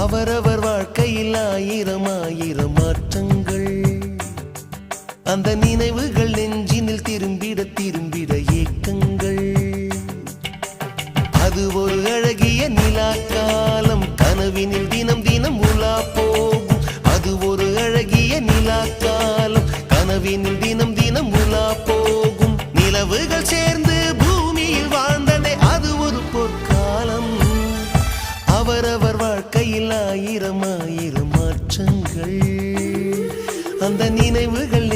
அவரவர் வாழ்க்கையில் ஆயிரம் ஆயிரம் மாற்றங்கள், அந்த நினைவுகள் நெஞ்சினில் திரும்பிட திரும்பிட ஏக்கங்கள். அது ஒரு அழகிய நிலா காலம், கனவினில் தினம் தினம் உலா போகும். அது ஒரு அழகிய நிலா காலம், கனவினில் தினம் தினம் உலா போகும். நிலவுகள் சேர்ந்து பூமியில் வாழ்ந்ததே அது ஒரு பொற்காலம். அவரவர் வாழ்க்கையில் ஆயிரம் ஆயிரம் மாற்றங்கள், அந்த நினைவுகள்